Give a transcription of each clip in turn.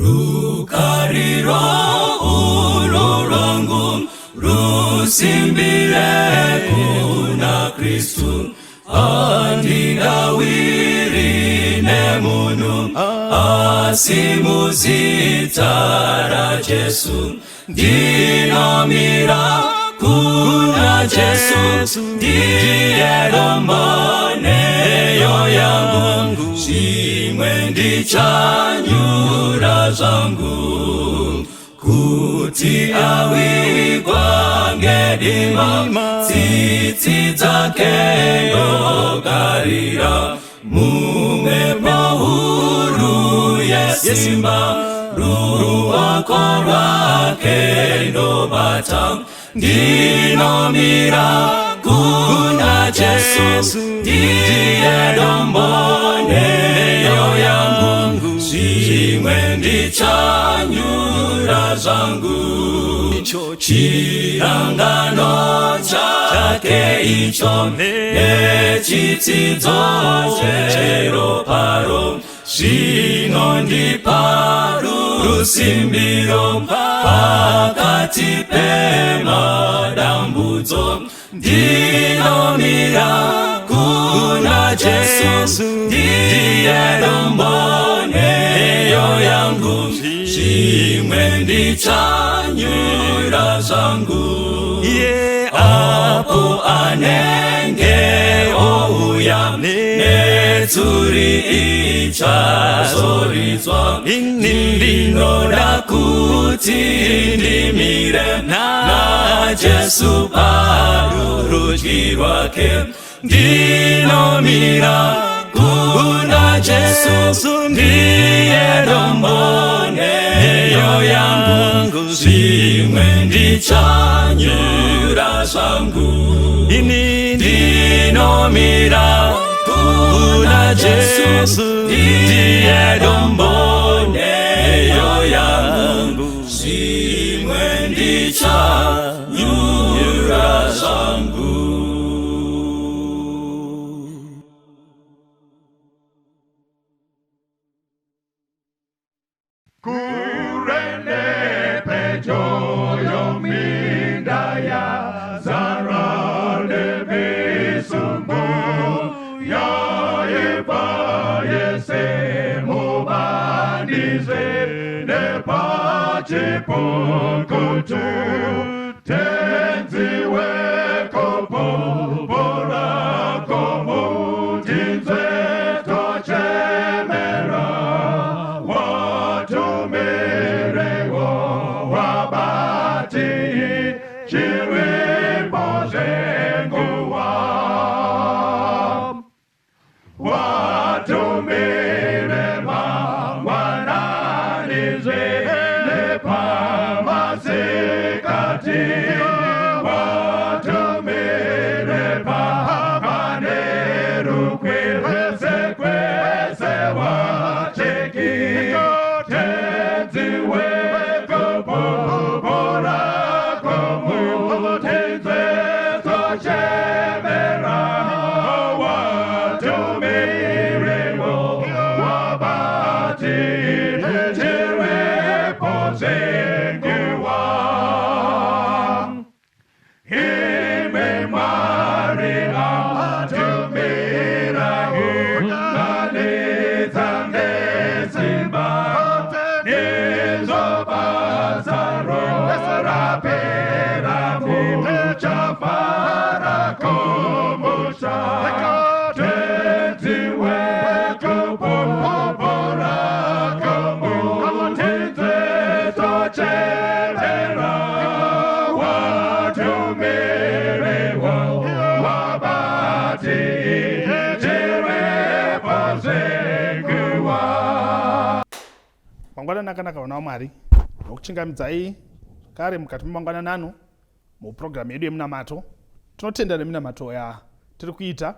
rukariro ulo rwangu rusimbire kuna Kristu andinawiri nemunu asimuzitara Jesu ndinomira kuna Jesu ndiye romaneyo yangu shimwe ndichanyura zangu kuti awigwa ngedima tsitsi dzake ndogarira mumwepo huru yesimba ruoko rwake ndobata ndinomira kuna Jesu ndiye domboneyo yangu shimwe ndichanyura zangu chirangano chake icho nechitsidzo cheroparo zvinondipa rusimbiro pakati pemadambudzo ndinomira kuna Jesu ndiye domboneyo yangu shimwe ndichanyura zangu apo anenge ouya netsuri ichazoridzwa ndinoda kuti ndimire naJesu parudyi rwake ndinomira kuna Jesu ndiye domboneyo yangu shimwe ndichanyura zangu ndinomira kuna Jesu ndiye domboneyo yangu shimwe ndichanyura zangu. Kurene pejoyo mindaya zarade bisumbu ya ibaye se mubanize ne pachipokutu tenziwe kopopora komutinze tochemera watumirewo wabati chiripozenguwa watumire mangwananize nepamasikati watumire pamanerukwese kwese wacheki tenziwe kopopora komutinze tochemera watumirewo wabati chiripozenguwa ime Maria tumira unanizange simba nizobazaro rapera muchafara komusha tenziwe kopopora komutinze tochemera watumirewo wabati chiripozenguwa. Mangwanani akanaka vana vaMwari nokuchingamidzai kare mukati memangwanani ano muprogramu yedu yemunamato. Tinotenda neminamato tiri kuita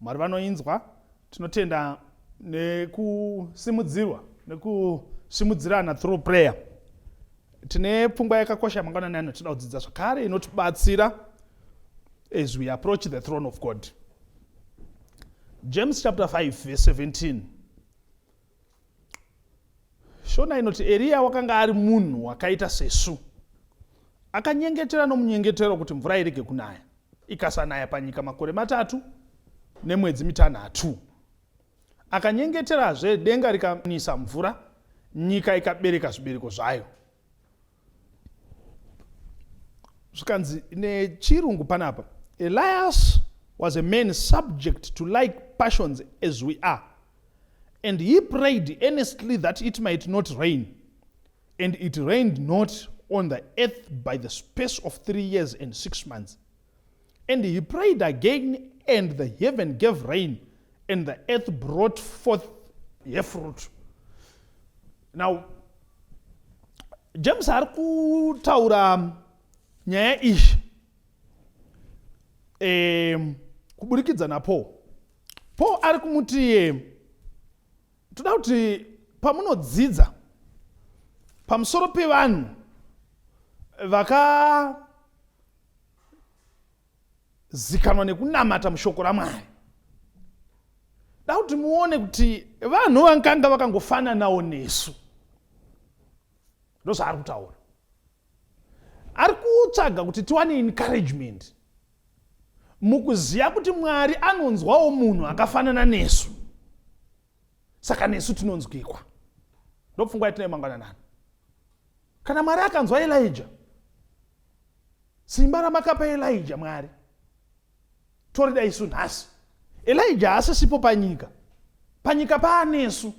Mwari vanoinzwa. Tinotenda nekusimudzirwa nekusvimudzirana through prayer. Tine pfungwa yakakosha mangwanani ano tinoda kudzidza zvakare inotibatsira as we approach the throne of God. James chapter 5 verse 17. shona inoti Eria wakanga ari munhu wakaita sesu. Akanyengetera nomunyengetero kuti mvura irege kunaya. Ikasanaya panyika makore 3 nemwedzi 6. Akanyengeterazve denga rikanisa mvura, nyika ikabereka zvibereko zvayo. Zvikanzi nechirungu panapa, Elias was a man subject to like passions as we are, and he prayed earnestly that it might not rain, and it rained not on the earth by the space of 3 years and 6 months. And he prayed again, and the heaven gave rain, and the earth brought forth her fruit. Now, James ari kutaura nyaya iyi kuburikidza naPaul. Paul ari kumuti toda kuti pamunodzidza pamusoro pevanhu vakazikanwa nekunamata mushoko raMwari, da kuti muone kuti vanhu vakanga vakangofananawo nesu. Ndozvaari kutaura. Ari kutsvaga kuti tiwane encouragement mukuziya kuti Mwari anonzwawo munhu akafanana nesu. Saka nesu tinonzwikwa. Ndopfungwa yatinayo mangwananani. Kana Mwari akanzwa Elijah, simba ramakapa Elijah Mwari torida isu nhasi. Elijah asisipo panyika paanesu.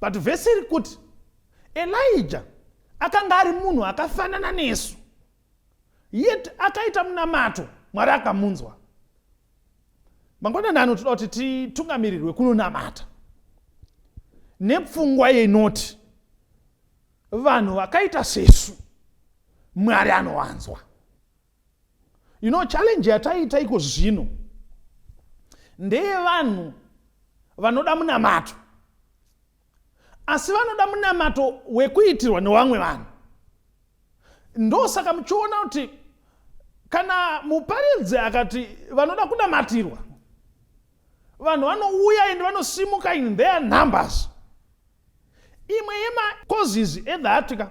But vhesi iri kuti Elijah akanga ari munhu akafanana nesu, yet akaita munamato, Mwari akamunzwa. Mangwananani toda kuti titungamirirwe kunonamata nepfungwa yenoti vanhu vakaita sesu Mwari anowanzwa. You know, challenge yataita iko zvino ndeyevanhu vanoda munamato, asi vanoda munamato wekuitirwa nevamwe vanhu. Ndosaka muchiona kuti kana muparidzi akati vanoda kunamatirwa, vanhu vanouya ende vanosimuka in their numbers. Imwe yema-causes edhatika,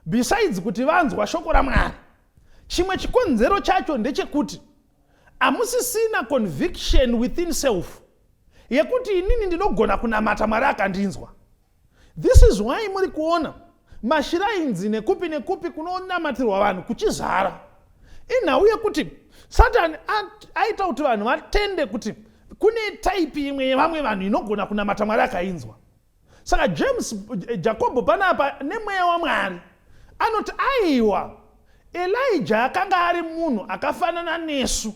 besides kuti vanzwa shoko raMwari, chimwe chikonzero chacho ndechekuti amusisina conviction within self yekuti inini ndinogona kunamata Mwari akandinzwa. This is why muri kuona mashirainzi nekupi kunonamatirwa vanhu kuchizara. Inhau yekuti Satani aita kuti vanhu vatende kuti kune type imwe yevamwe vanhu inogona kunamata Mwari akainzwa. Saka Jacob panapa nemweya waMwari anoti aiwa, Elijah akanga ari munhu akafanana nesu,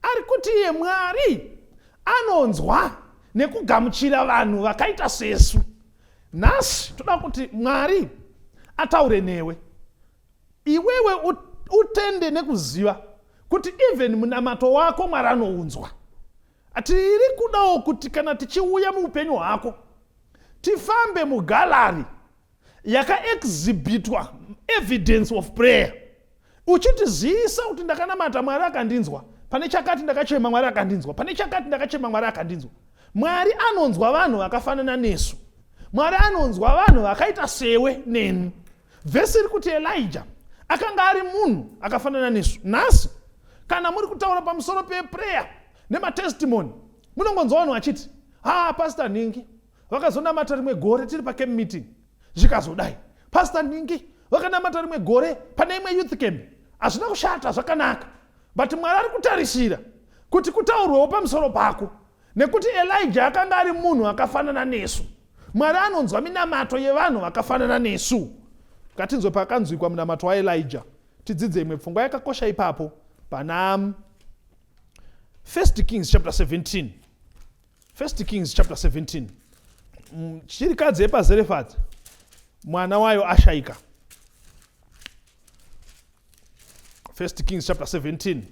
ari kuti iye Mwari anonzwa nekugamuchira vanhu vakaita sesu. Nhasi toda kuti Mwari ataure newe, iwewe utende nekuziva kuti even munamato wako Mwari anounzwa. Atiri kudawo kuti kana tichiuya muupenyu hwako tifambe mugallery yakaexhibitwa evidence of prayer, uchitiziisa kuti ndakanamata Mwari akandinzwa, pane chakati ndakachema Mwari akandinzwa, pane chakati ndakachema Mwari akandinzwa. Mwari anonzwa vanhu vakafanana nesu. Mwari anonzwa vanhu vakaita sewe neni. Vhesi iri kuti Elijah akanga ari munhu akafanana nesu. Nhasi kana muri kutaura pamusoro peprayer nematestimony, munongonzwa vanhu vachiti, Pastor Ningi vakazonamata rimwe gore tiri pacamp meeting zvikazodai. Pastor Ningi vakanamata rimwe gore pane imwe youth camp, hazvina kushata, zvakanaka. But Mwari ari kutarisira kuti kutaurwewo pamusoro pako nekuti Elijah akanga ari munhu akafanana nesu. Mwari anonzwa minamato yevanhu vakafanana nesu. Ngatinzwe pakanzwikwa munamato waElijah. Tidzidze imwe pfungwa yakakosha ipapo pana 1 Kings chapter 17. 1 Kings chapter 17. Chirikadzi yepaZerefati mwana wayo ashaika. 1 Kings chapter 17.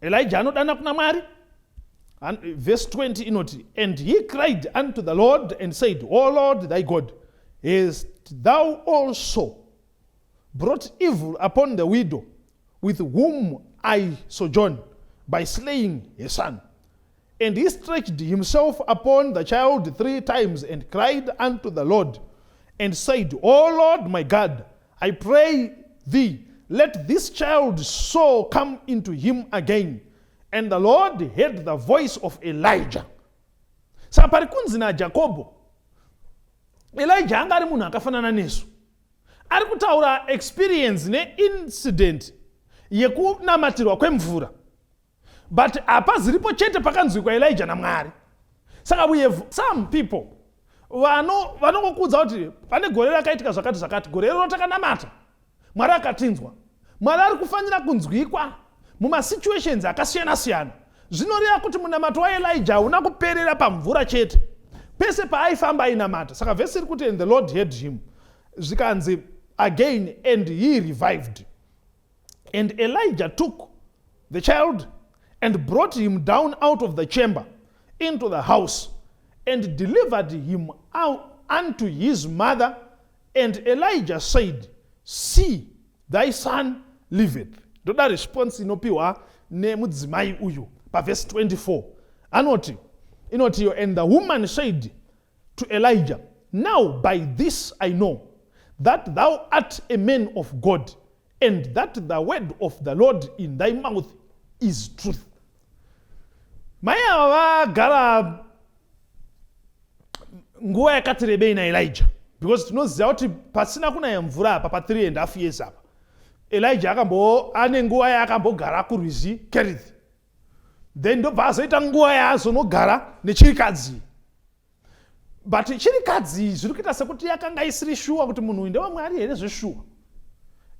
Elijah anodana kuna Mwari. And verse 20 inoti, and he cried unto the Lord and said, O Lord thy God, hast thou also brought evil upon the widow with whom I sojourn by slaying her son? And he stretched himself upon the child 3 times and cried unto the Lord and said, O Lord my God, I pray thee, let this child's soul come into him again. And the Lord heard the voice of Elijah. Saka pari kunzi na Jacobo, Elijah anga ari munhu akafanana nesu. Ari kutaura experience ne incident yekunamatirwa kwemvura. But apa ziripo chete pakanzwi kwa Elijah na Mwari. Saka we have some people vanokudza kuti pane gore rakaitika zvakati gore rero takanamata Mwari akatinzwa. Mwari ari kufanira kunzwikwa mumasituations akasiyana-siyana. Zvinoreva kuti munamato waElijah una kuperera pamvura chete. Pese paaifamba ainamata. Saka vhesi iri kuti and the Lord heard him. Zvikanzi again and he revived. And Elijah took the child and brought him down out of the chamber into the house and delivered him out unto his mother. And Elijah said, see, thy son liveth. Ndoda response inopiwa nemudzimai uyu verse 24. Anoti inoti, and the woman said to Elijah, now by this I know that thou art a man of God, and that the word of the Lord in thy mouth is truth. Maya vagara nguva yakati rebei naElijah, because tinoziva kuti pasina kunaya mvura apa pa 3.5 years apa Elijah ane nguva yaakambogara kurwizi Kerith. Then ndobva azoita nguva yaazonogara nechirikadzi. But chirikadzi zviri kuita sekuti yakanga isiri shuwa kuti munhu uyu ndewaMwari here zveshuwa.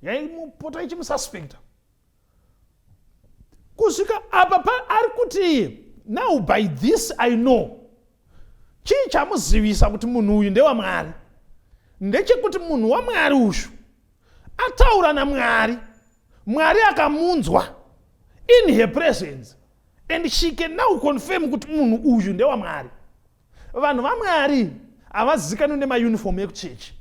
Yaimupota ichimususpecta. Kusvika apa ari kuti now by this I know. Chii chamuzivisa kuti munhu uyu ndewaMwari ndechekuti munhu waMwari ushu ataura naMwari, Mwari akamunzwa in her presence, and she can now confirm kuti munhu uyu ndewaMwari. Vanhu vaMwari havazikanwi nemauniform ekuchechi.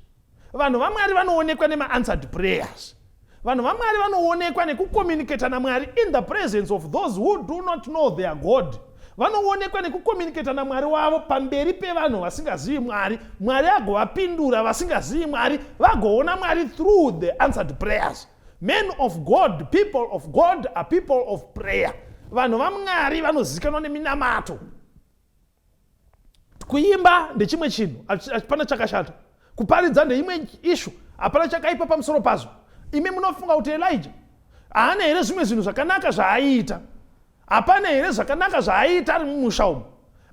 Vanhu vaMwari vanoonekwa nema-answered prayers. Vanhu vaMwari vanoonekwa nekucommunicate naMwari in the presence of those who do not know their God. Vanoonekwa nekucommunicate naMwari wavo pamberi pevanhu vasingazivi Mwari. Mwari agovapindura vasingazivi Mwari, vagoona Mwari through the answered prayers. Men of God, people of God are people of prayer. Vanhu vaMwari vanozikanwa neminamato. Kuimba ndechimwe chinhu, hapana chakashata. Kuparidza ndeimwe issue, hapana chakaipa pamusoro pazvo. Imi munofunga kuti Elijah haana here zvimwe zvinhu zvakanaka zvaaita. Hapana here zvakanaka zvaaita ari mumusha umu.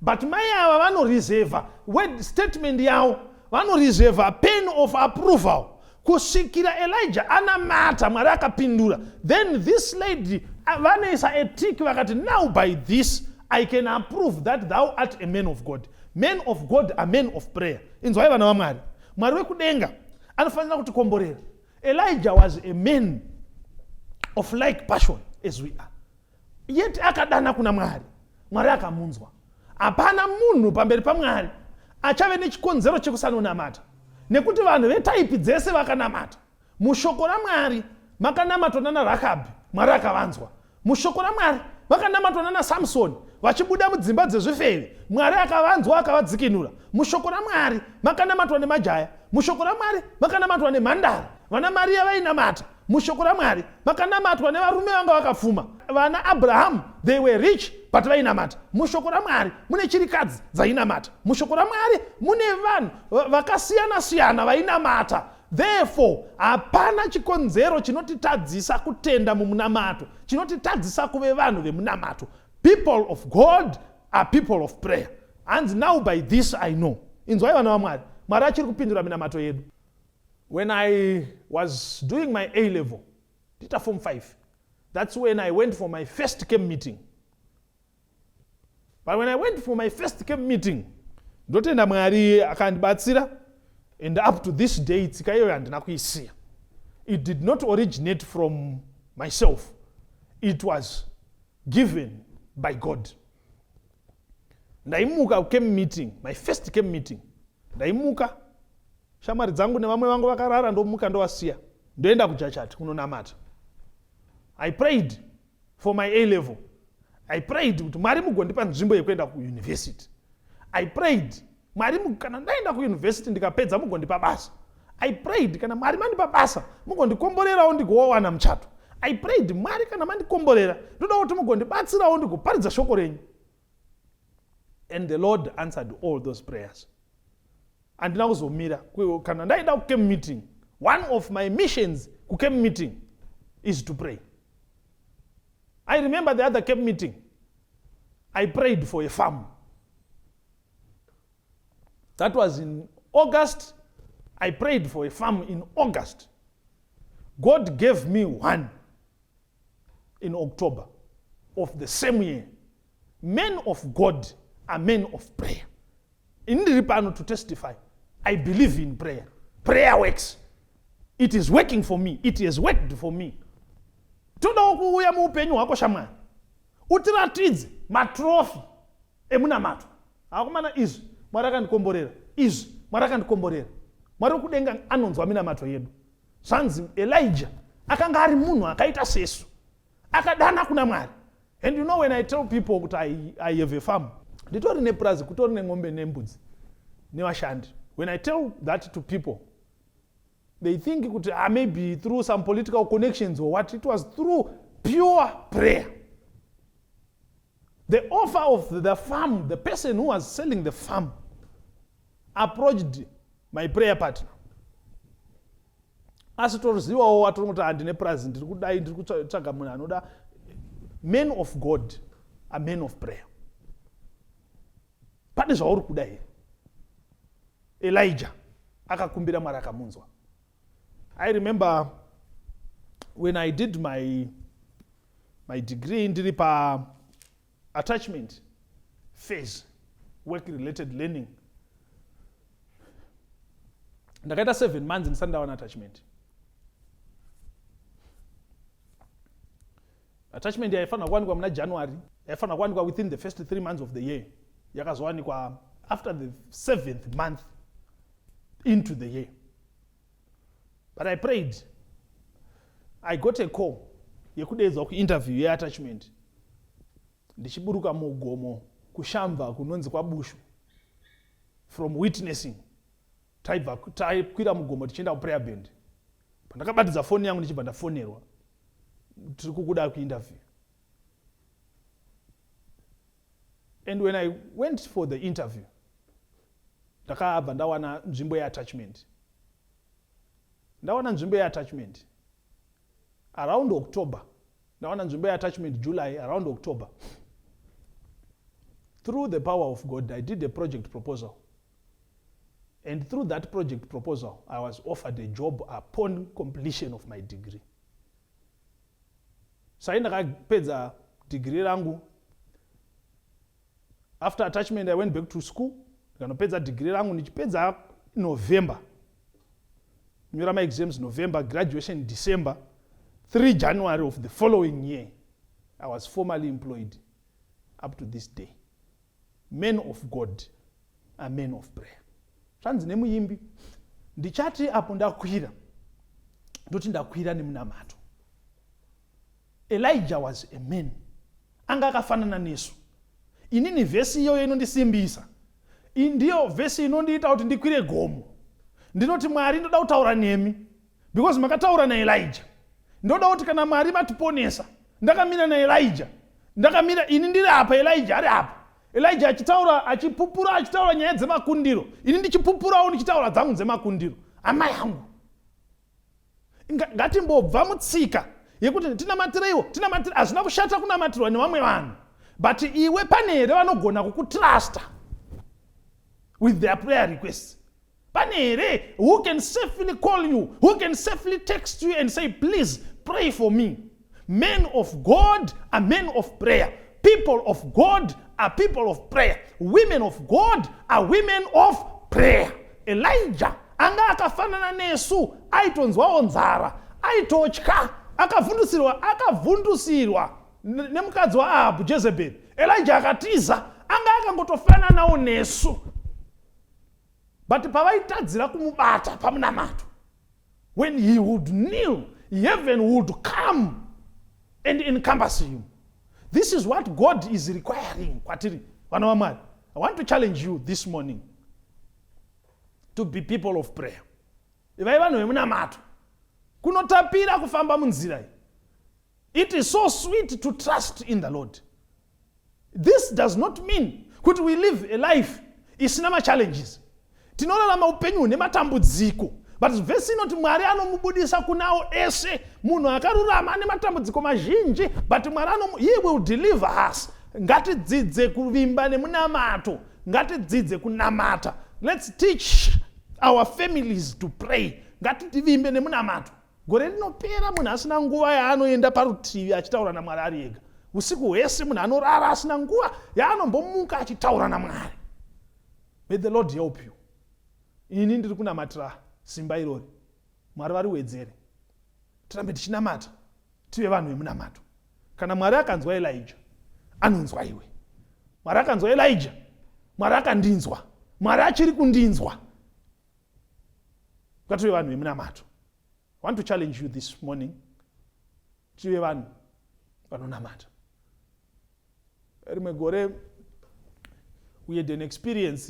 But mai ava vanoreserva word statement yavo, vanoreserva pen of approval. Kusvikira Elijah anamata, Mwari akapindura. Then this lady vanoisa a tick vakati, now by this I can approve that thou art a man of God. Men of God are men of prayer. Inzwai vana vaMwari. Mwari wekudenga anofanira kutikomborera. Elijah was a man of like passion as we are. Yet akadana kuna Mwari. Mwari akamunzwa. Hapana munhu pamberi paMwari achave nechikonzero chekusanonamata. Nekuti vanhu vetaipi dzese vakanamata. Mushoko raMwari makanamatwa nana Rakabi, Mwari akavanzwa. Mushoko raMwari vakanamatwa nana Samson, vachibuda mudzimba dzezvifeve, Mwari akavanzwa akavadzikinura. Mushoko raMwari makanamatwa nemajaya. Mushoko raMwari makanamatwa nemhandara. Vana Maria vainamata. Mushoko raMwari makanamatwa nevarume vanga vakapfuma. Vana Abraham, they were rich but vainamata. Mushoko raMwari mune chirikadzi dzainamata. Mushoko raMwari mune vanhu vakasiyana-siyana vainamata. Therefore, hapana chikonzero chinotitadzisa kutenda mumunamato, chinotitadzisa kuve vanhu vemunamato. People of God are people of prayer. And now by this I know. Inzwai vana vaMwari. Mwari achiri kupindura minamato yedu. When I was doing my A level, Tita Form 5, that's when I went for my first camp meeting. But when I went for my first camp meeting, ndotenda Mwari akandibatsira, and up to this day, it did not originate from myself. It was given by God. Ndaimuka camp meeting, my first camp meeting. Ndaimuka, shamari dzangu nevamwe vangu vakarara, ndomuka ndowasiya. Ndoenda kuchachati kunonamata. I prayed for my A level. I prayed kuti Mwari mugondipa nzvimbo yekuenda kuuniversity. I prayed Mwari kana ndaenda kuuniversity ndikapedza mugondipa basa. I prayed kana Mwari mandipa basa mugondikomborerawo ndigowana muchato. I prayed Mwari kana mandikomborera ndoda kuti mugondibatsirawo ndigoparidza shoko renyu. And the Lord answered all those prayers. Andina kuzomira kana ndaida ku camp meeting. One of my missions ku camp meeting is to pray. I remember the other camp meeting. I prayed for a farm. That was in August. I prayed for a farm in August. God gave me one in October of the same year. Men of God are men of prayer. In the Ripano to testify, I believe in prayer. Prayer works. It is working for me. It has worked for me. Toda ukuya mu upenyu wako shamwana. Utiratidze matrophy emuna mato. Akumana izvi Mwari akandikomborera. Izvi Mwari akandikomborera. Mwari kudenga anonzwa mina mato yedu. Sanzi Elijah akanga ari munhu akaita sesu. Akadana kuna Mwari. And you know when I tell people that I have a farm, nditori nepurazi kutori neng'ombe nembudzi nevashandi. When I tell that to people, they think that maybe through some political connections or what. It was through pure prayer. The offer of the farm, the person who was selling the farm, approached my prayer partner. Asitoriziwawo watori kuti handine prazi ndiri kudai ndiri kutsvaga munhu anoda. Men of God are men of prayer. Pane zvauri kuda here. Elijah akakumbira Mwari akamunzwa. I remember when I did my degree ndiri pa attachment phase, work related learning. Ndakaita 7 months ndisati ndawana attachment. Attachment yaifanira kuwanikwa muna January, yaifanira kuwanikwa within the first 3 months of the year. Yakazowanikwa after the 7th month into the year. But I prayed. I got a call yekudedzwa kuinterview yeattachment. Ndichiburuka mugomo kushamva kunonzi kwaBushu. From witnessing. Taikwira mugomo tichienda kuprayer band. Pandakabatidza phone yangu ndichibva ndafonerwa. Tiri kukuda kuinterview. And when I went for the interview, ndakabva ndawana nzvimbo yeattachment. Ndawana nzvimbo yeattachment around October. Ndawana nzvimbo yeattachment July around October. Through the power of God, I did a project proposal. And through that project proposal, I was offered a job upon completion of my degree. Sai ndakapedza degree rangu. After attachment, I went back to school. Ndikanopedza degree rangu ndichipedza November. Nyora my exams November, graduation December. 3 January of the following year, I was formally employed up to this day. Men of God are men of prayer. Zvanzi nemuyimbi, ndichati apo ndakwira, ndoti ndakwira nemunamato. Elijah was a man. Anga akafanana nesu. Inini vesi iyo inondisimbisa. Ndiyo vesi inondiita kuti ndikwire gomo. Ndinoti Mwari ndoda kutaura nemi. Because makataura na Elijah. Ndoda kuti kana Mwari matiponesa. Ndakamira na Elijah. Ndakamira ini ndiri apa, Elijah ari apa. Elijah achitaura achipupura achitaura nyaya dzemakundiro. Ini ndichipupurawo ndichitaura dzangu dzemakundiro. Amai yangu. Ngatimbobva mutsika yekuti tinamatireiwo, hazvina kushata kunamatirwa nevamwe vanhu. But iwe pane here vanogona kukutrusta with their prayer requests. Pane here who can safely call you, who can safely text you and say, please pray for me. Men of God are men of prayer. People of God are people of prayer. Women of God are women of prayer. Elijah anga akafanana nesu, aitonzwawo nzara, aitotya, akavhundusirwa nemukadzi waAhabu Jezebel. Elijah akatiza, anga akangotofanana nawo nesu. But pavaitadzira kumubata pamunamato, when he would kneel, heaven would come and encompass him. This is what God is requiring. Vana vaMwari, I want to challenge you this morning to be people of prayer. Ivai vanhu vemunamato, kunotapira kufamba munzira. It is so sweet to trust in the Lord. This does not mean that we live a life isina challenges. Tinorarama upenyu nematambudziko. But verse inoti Mwari anomubudisa kunawo ese munhu akarurama ane matambudziko mazhinji, but Mwari he will deliver us. Ngatidzidze kuvimba nemunamato, ngatidzidze kunamata. Let's teach our families to pray. Ngativimbe nemunamato. Gore rinopera munhu asina nguva yaanoenda parutivi achitaura naMwari ari ega. Usiku hwese munhu anorara asina nguva yaanombomuka achitaura naMwari. May the Lord help you. Ini ndiri kunamatira simba irori. Mwari variwedzere. Tirambe tichinamata. Tive vanhu vemunamato. Kana Mwari akanzwa Elijah, anonzwa iwe. Mwari akanzwa Elijah, Mwari akandinzwa. Mwari achiri kundinzwa. Ngative vanhu vemunamato. I want to challenge you this morning. Tive vanhu vanonamata. Rimwe gore, we had an experience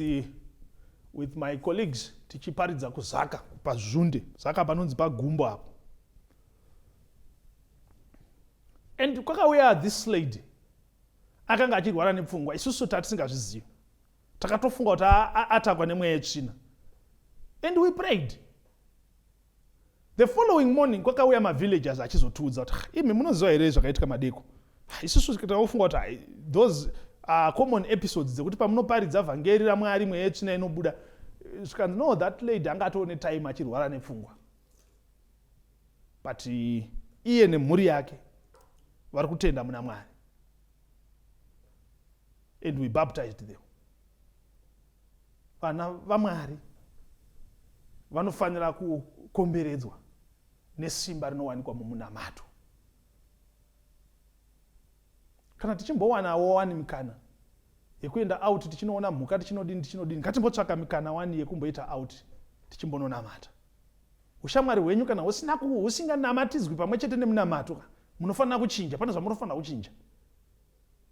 with my colleagues tichiparidza kuzaka pazvunde, zaka panonzi pagumbo apo. And kwakauya this lady akanga achirwara nepfungwa, isusu tatisingazvizivi. Takatofunga kuti atakwa nemweya yetsvina. And we prayed. The following morning kwakauya mavillagers achizotiudza kuti imi munoziva here zvakaitika madeko. Isusu takafunga kuti those are common episodes dzekuti pamunoparidza vhangeri raMwari mweya yetsvina inobuda. No, that lady angatone time achirwara nepfungwa. But iye nemhuri yake vari kutenda muna Mwari. And we baptized them. Vana vaMwari vanofanira kukomberedzwa nesimba rinowanikwa mumunamato. Kana tichimbowanawo wani mikana yekuenda out tichinoona mhuka tichinodini, ngatimbotsvaka mikana wani yekumboita out tichimbononamata. Ushamwari hwenyu kana husinganamatidzwi pamwe chete nemunamato, munofanira kuchinja. Pane zvamunofanira kuchinja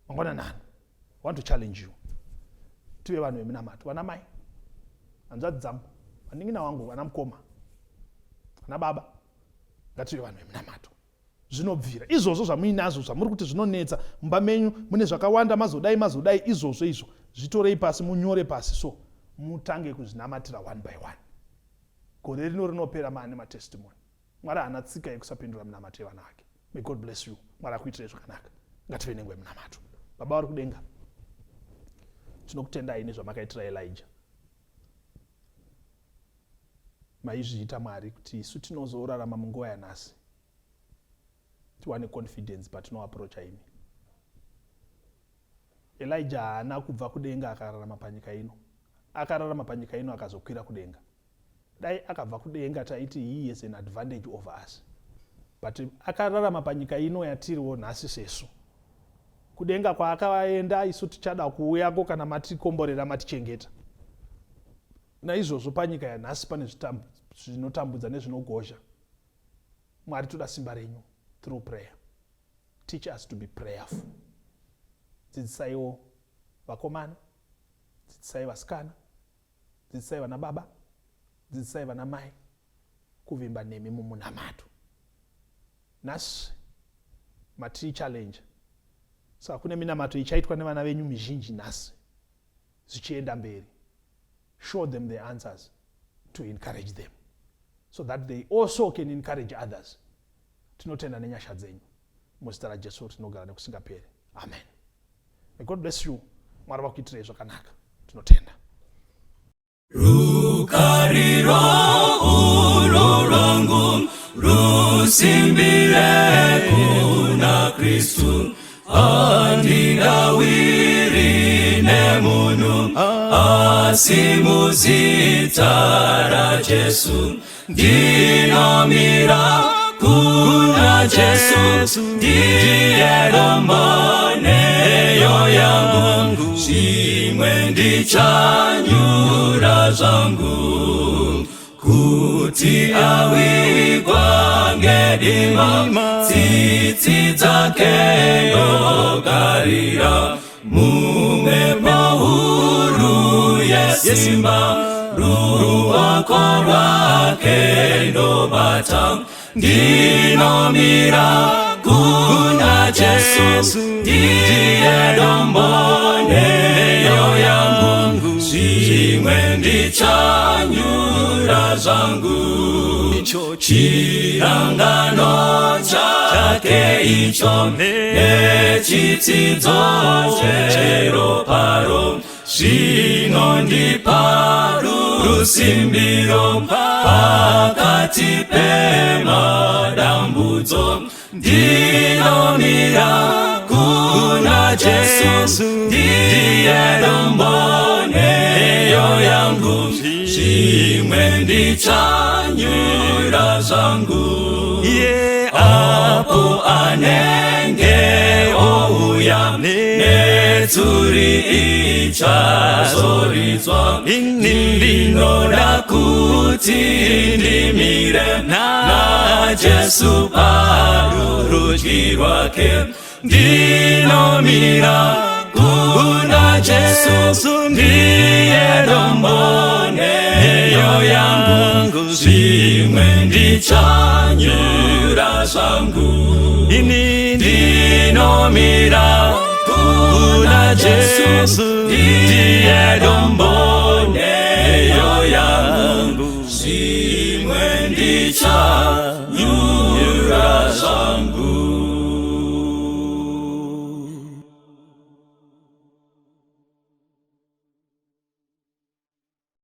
mangwananani. I want to challenge you. Tive vanhu vemunamato. Vana mai, hanzvadzi dzangu, vaning'ina wangu, vana mukoma, vana baba, ngative vanhu vemunamato. Zvinobvira izvozvo zvamuinazvo zvamuri kuti zvinonetsa mumba menyu, mune zvakawanda mazodai izvozvo zvitorei pasi, munyore pasi, so mutange kuzvinamatira one by one. Gore rino rinopera maane matestimony. Mwari haana tsika yekusapindura munamato evana vake. May God bless you. Mwari akuitire zvakanaka. Ngative nengwe munamato. Baba vari kudenga, tinokutendai nezvamakaitira Elijah. Maizviita Mwari kuti isu tinozorarama munguva yanhasi tiwane confidence but no approach imi. Elijah haana kubva kudenga akararama panyika ino. Akararama panyika ino akazokwira kudenga. Dai akabva kudenga taiti he has an advantage over us. But akararama panyika ino yatiriwo nhasi sesu. Kudenga kwaakaenda isu tichada kuuyako kana matikomborera matichengeta. Naizvozvo panyika yanhasi pane zvinotambudza nezvinogozha. Mwari toda simba renyu through prayer. Teach us to be prayerful. Dzidzisaiwo vakomana, dzidzisai vasikana, dzidzisai vana baba, dzidzisai vana mai kuvimba nemi mumunamato. Nhasi matiri challenge. Saka kune minamato ichaitwa nevana venyu mizhinji nhasi zichienda mberi. Show them the answers to encourage them so that they also can encourage others. Tinotenda nenyasha dzenyu muzita raJesu tinogara nekusingaperi. Amen. May God bless you. Mwari vakuitirei zvakanaka. Tinotenda. Rukariro ulo rwangu rusimbire kuna Kristu, andingawiri nemunhu asi muzita raJesu. Ndinomira kuna Jesu, ndiye romaneyo yangu, zvimwe ndichanyura zvangu kuti awigwa dima, tsitsi dzake ndogarira, mumwepo huru yesimba, ruoko rwake ndobata, ndinomira kuna Jesu, ndiye dombo neyo yangu, zvimwe ndichanyura zvangu, chirangano chake icho nechitsidzo cheroparo, zvinondipa rusimbiro pakati pemadambudzo, ndinomira kuna Jesu, ndiye dombo neyo yangu, zvimwe ndichanyura zvangu. Apo anenge ouya netsuri ichazoridzwa, ndinoda kuti ndimire naJesu parudyi rwake, ndinomira kuna Jesu, ndiye dombo neyo yangu, zvimwe ndichanyura zvangu. Ndinomira kuna Jesu, ndiye dombo neyo yangu, zvimwe ndichanyura zvangu.